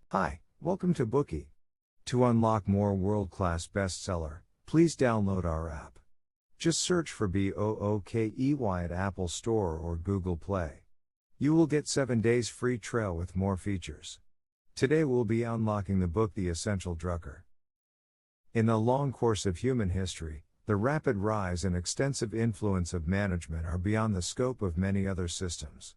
Hi, welcome to Bookie. To unlock more world-class bestseller, please download our app. Just search for BOOKEY at Apple Store or Google Play. You will get 7 days free trial with more features. Today we'll be unlocking the book The Essential Drucker. In the long course of human history, the rapid rise and extensive influence of management are beyond the scope of many other systems.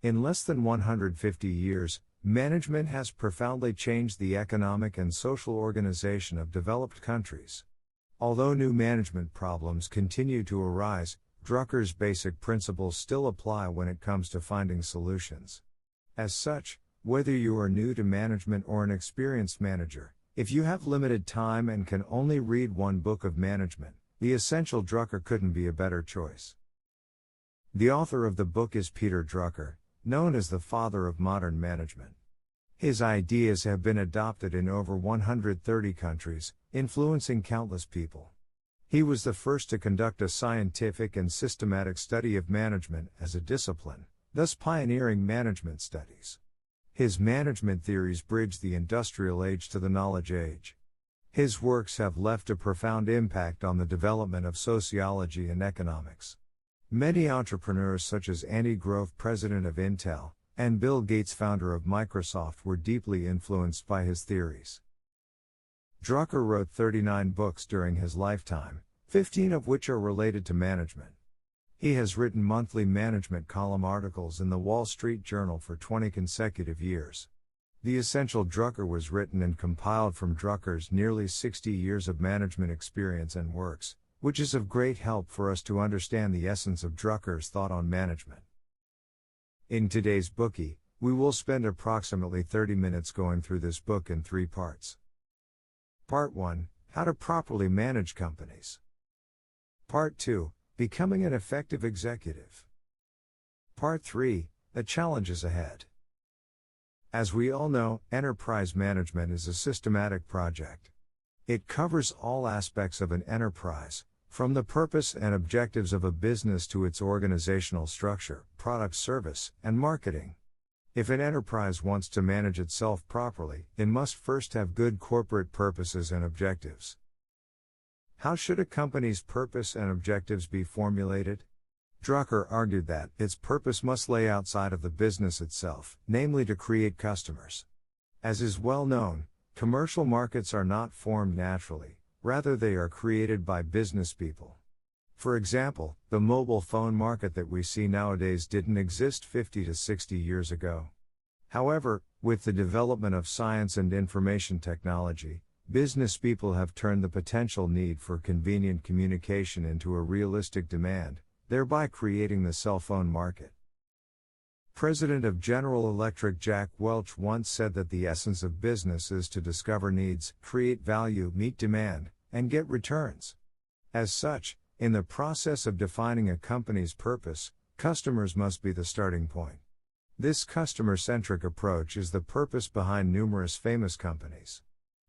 In less than 150 years, management has profoundly changed the economic and social organization of developed countries. Although new management problems continue to arise, Drucker's basic principles still apply when it comes to finding solutions. As such, whether you are new to management or an experienced manager, if you have limited time and can only read one book of management, The Essential Drucker couldn't be a better choice. The author of the book is Peter Drucker, known as the father of modern management. His ideas have been adopted in over 130 countries, influencing countless people. He was the first to conduct a scientific and systematic study of management as a discipline, thus pioneering management studies. His management theories bridge the industrial age to the knowledge age. His works have left a profound impact on the development of sociology and economics. Many entrepreneurs such as Andy Grove, president of Intel, and Bill Gates, founder of Microsoft, were deeply influenced by his theories. Drucker wrote 39 books during his lifetime, 15 of which are related to management. He has written monthly management column articles in the Wall Street Journal for 20 consecutive years. The Essential Drucker was written and compiled from Drucker's nearly 60 years of management experience and works, which is of great help for us to understand the essence of Drucker's thought on management. In today's Bookie, we will spend approximately 30 minutes going through this book in 3 parts. Part 1, How to Properly Manage Companies. Part 2, Becoming an Effective Executive. Part 3, The Challenges Ahead. As we all know, enterprise management is a systematic project. It covers all aspects of an enterprise, from the purpose and objectives of a business to its organizational structure, product, service, and marketing. If an enterprise wants to manage itself properly, it must first have good corporate purposes and objectives. How should a company's purpose and objectives be formulated? Drucker argued that its purpose must lay outside of the business itself, namely to create customers. As is well known, commercial markets are not formed naturally, rather they are created by business people. For example, the mobile phone market that we see nowadays didn't exist 50 to 60 years ago. However, with the development of science and information technology, business people have turned the potential need for convenient communication into a realistic demand, thereby creating the cell phone market. President of General Electric Jack Welch once said that the essence of business is to discover needs, create value, meet demand, and get returns. As such, in the process of defining a company's purpose, customers must be the starting point. This customer-centric approach is the purpose behind numerous famous companies.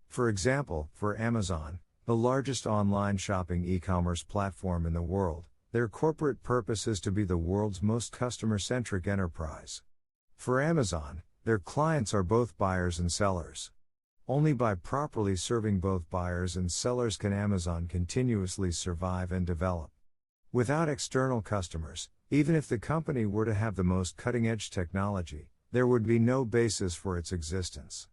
For example, for Amazon, the largest online shopping e-commerce platform in the world, their corporate purpose is to be the world's most customer-centric enterprise. For Amazon, their clients are both buyers and sellers. Only by properly serving both buyers and sellers can Amazon continuously survive and develop. Without external customers, even if the company were to have the most cutting-edge technology, there would be no basis for its existence.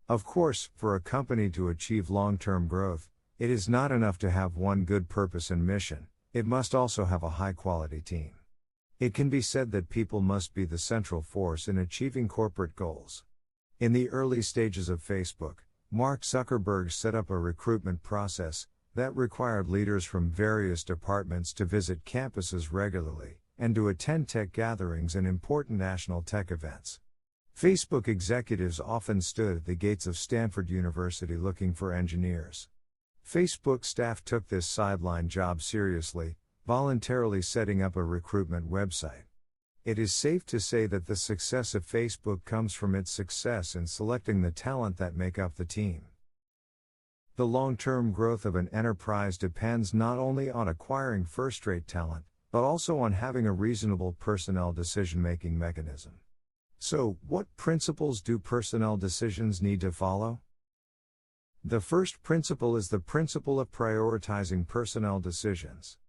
Of course, for a company to achieve long-term growth, it is not enough to have one good purpose and mission. It must also have a high-quality team. It can be said that people must be the central force in achieving corporate goals. In the early stages of Facebook, Mark Zuckerberg set up a recruitment process that required leaders from various departments to visit campuses regularly, and to attend tech gatherings and important national tech events. Facebook executives often stood at the gates of Stanford University looking for engineers. Facebook staff took this sideline job seriously, voluntarily setting up a recruitment website. It is safe to say that the success of Facebook comes from its success in selecting the talent that make up the team. The long-term growth of an enterprise depends not only on acquiring first-rate talent, but also on having a reasonable personnel decision-making mechanism. So, what principles do personnel decisions need to follow? The first principle is the principle of prioritizing personnel decisions.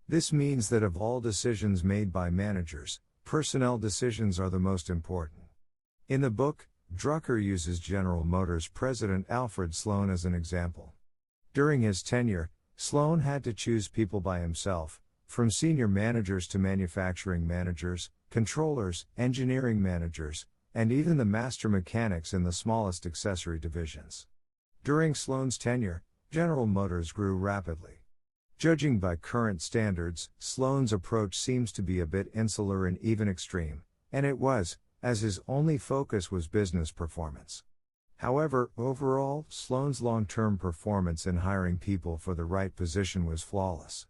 This means that of all decisions made by managers, personnel decisions are the most important. In the book, Drucker uses General Motors president Alfred Sloan as an example. During his tenure, Sloan had to choose people by himself, from senior managers to manufacturing managers, controllers, engineering managers, and even the master mechanics in the smallest accessory divisions. During Sloan's tenure, General Motors grew rapidly. Judging by current standards, Sloan's approach seems to be a bit insular and even extreme, and it was, as his only focus was business performance. However, overall, Sloan's long-term performance in hiring people for the right position was flawless.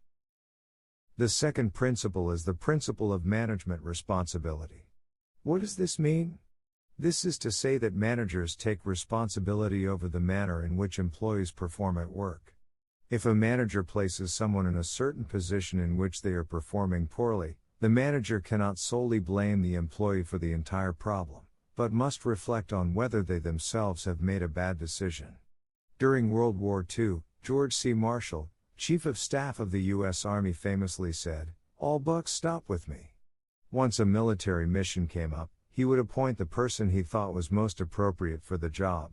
The second principle is the principle of management responsibility. What does this mean? This is to say that managers take responsibility over the manner in which employees perform at work. If a manager places someone in a certain position in which they are performing poorly, the manager cannot solely blame the employee for the entire problem, but must reflect on whether they themselves have made a bad decision. During World War II, George C. Marshall, Chief of Staff of the U.S. Army, famously said, "All bucks stop with me." Once a military mission came up, he would appoint the person he thought was most appropriate for the job.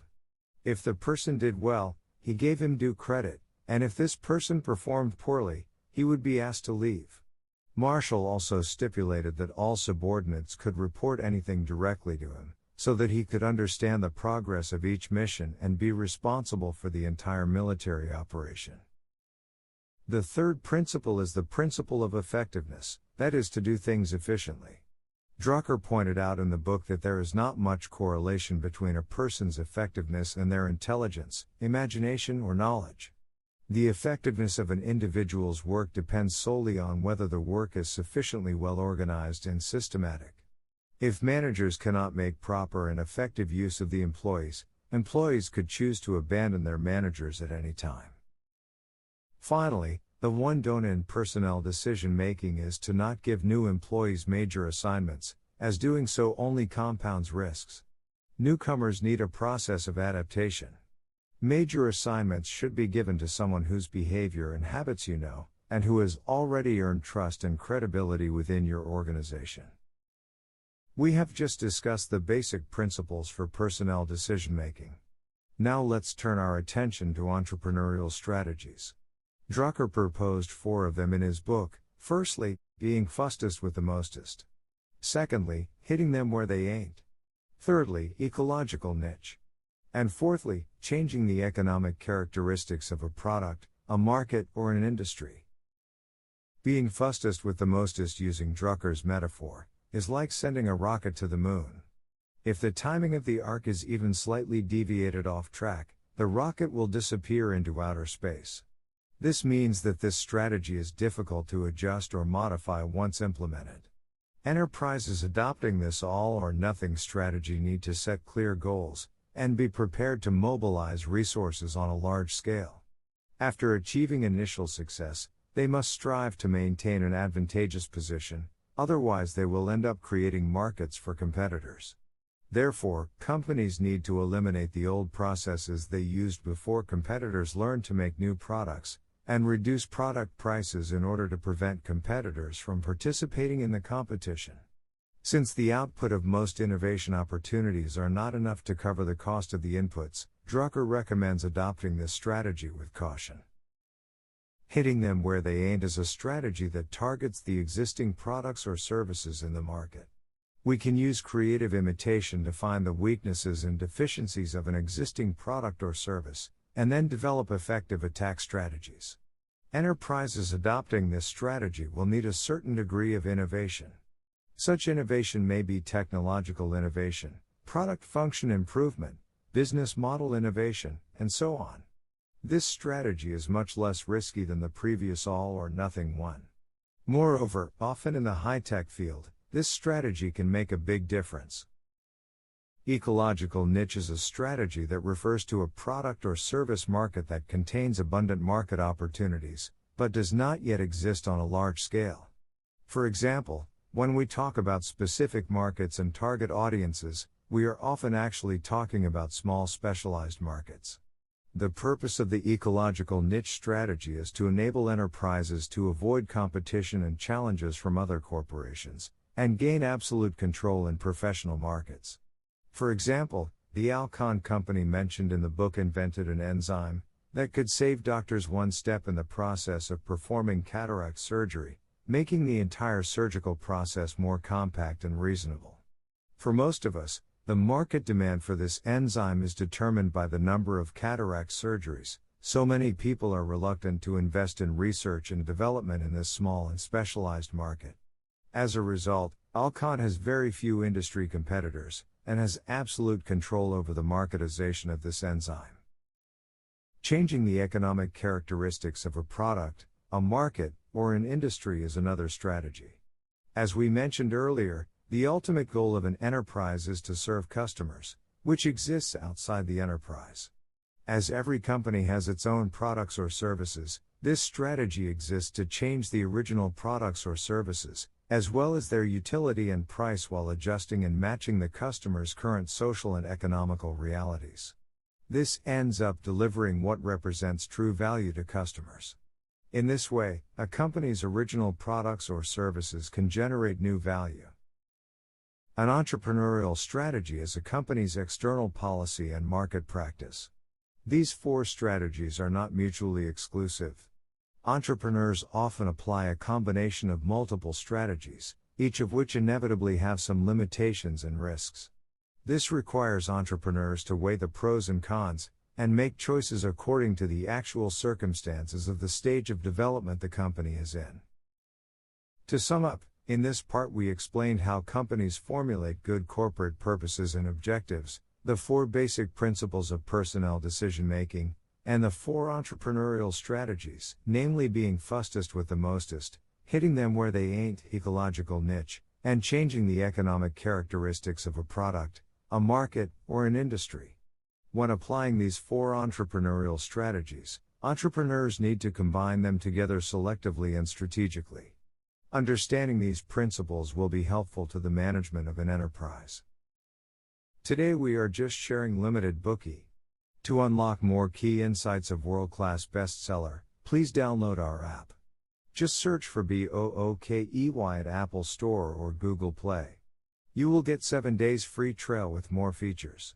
If the person did well, he gave him due credit, and if this person performed poorly, he would be asked to leave. Marshall also stipulated that all subordinates could report anything directly to him, so that he could understand the progress of each mission and be responsible for the entire military operation. The third principle is the principle of effectiveness, that is, to do things efficiently. Drucker pointed out in the book that there is not much correlation between a person's effectiveness and their intelligence, imagination, or knowledge. The effectiveness of an individual's work depends solely on whether the work is sufficiently well organized and systematic. If managers cannot make proper and effective use of the employees could choose to abandon their managers at any time. Finally, the one don't in personnel decision making is to not give new employees major assignments, as doing so only compounds risks. Newcomers need a process of adaptation. Major assignments should be given to someone whose behavior and habits you know, and who has already earned trust and credibility within your organization. We have just discussed the basic principles for personnel decision-making. Now let's turn our attention to entrepreneurial strategies. Drucker proposed 4 of them in his book. Firstly, being fastest with the mostest. Secondly, hitting them where they ain't. Thirdly, ecological niche. And fourthly, changing the economic characteristics of a product, a market, or an industry. Being fastest with the mostest, using Drucker's metaphor, is like sending a rocket to the moon. If the timing of the arc is even slightly deviated off track, the rocket will disappear into outer space. This means that this strategy is difficult to adjust or modify once implemented. Enterprises adopting this all-or-nothing strategy need to set clear goals, and be prepared to mobilize resources on a large scale. After achieving initial success, they must strive to maintain an advantageous position, otherwise they will end up creating markets for competitors. Therefore, companies need to eliminate the old processes they used before competitors learned to make new products, and reduce product prices in order to prevent competitors from participating in the competition. Since the output of most innovation opportunities are not enough to cover the cost of the inputs, Drucker recommends adopting this strategy with caution. Hitting them where they ain't is a strategy that targets the existing products or services in the market. We can use creative imitation to find the weaknesses and deficiencies of an existing product or service, and then develop effective attack strategies. Enterprises adopting this strategy will need a certain degree of innovation. Such innovation may be technological innovation, product function improvement, business model innovation, and so on. This strategy is much less risky than the previous all-or-nothing one. Moreover, often in the high-tech field, this strategy can make a big difference. Ecological niche is a strategy that refers to a product or service market that contains abundant market opportunities, but does not yet exist on a large scale. For example, When we talk about specific markets and target audiences, we are often actually talking about small specialized markets. The purpose of the ecological niche strategy is to enable enterprises to avoid competition and challenges from other corporations, and gain absolute control in professional markets. For example, the Alcon company mentioned in the book invented an enzyme that could save doctors one step in the process of performing cataract surgery, making the entire surgical process more compact and reasonable. For most of us, the market demand for this enzyme is determined by the number of cataract surgeries, so many people are reluctant to invest in research and development in this small and specialized market. As a result, Alcon has very few industry competitors, and has absolute control over the marketization of this enzyme. Changing the economic characteristics of a product, a market, or an industry is another strategy. As we mentioned earlier, the ultimate goal of an enterprise is to serve customers, which exists outside the enterprise. As every company has its own products or services, this strategy exists to change the original products or services, as well as their utility and price while adjusting and matching the customer's current social and economical realities. This ends up delivering what represents true value to customers. In this way, a company's original products or services can generate new value. An entrepreneurial strategy is a company's external policy and market practice. These four strategies are not mutually exclusive. Entrepreneurs often apply a combination of multiple strategies, each of which inevitably have some limitations and risks. This requires entrepreneurs to weigh the pros and cons, and make choices according to the actual circumstances of the stage of development the company is in. To sum up, in this part we explained how companies formulate good corporate purposes and objectives, the four basic principles of personnel decision-making, and the four entrepreneurial strategies, namely being fastest with the mostest, hitting them where they ain't, ecological niche, and changing the economic characteristics of a product, a market, or an industry. When applying these four entrepreneurial strategies, entrepreneurs need to combine them together selectively and strategically. Understanding these principles will be helpful to the management of an enterprise. Today we are just sharing limited Bookie. To unlock more key insights of world-class bestseller, please download our app. Just search for BOOKEY at Apple Store or Google Play. You will get 7 days free trial with more features.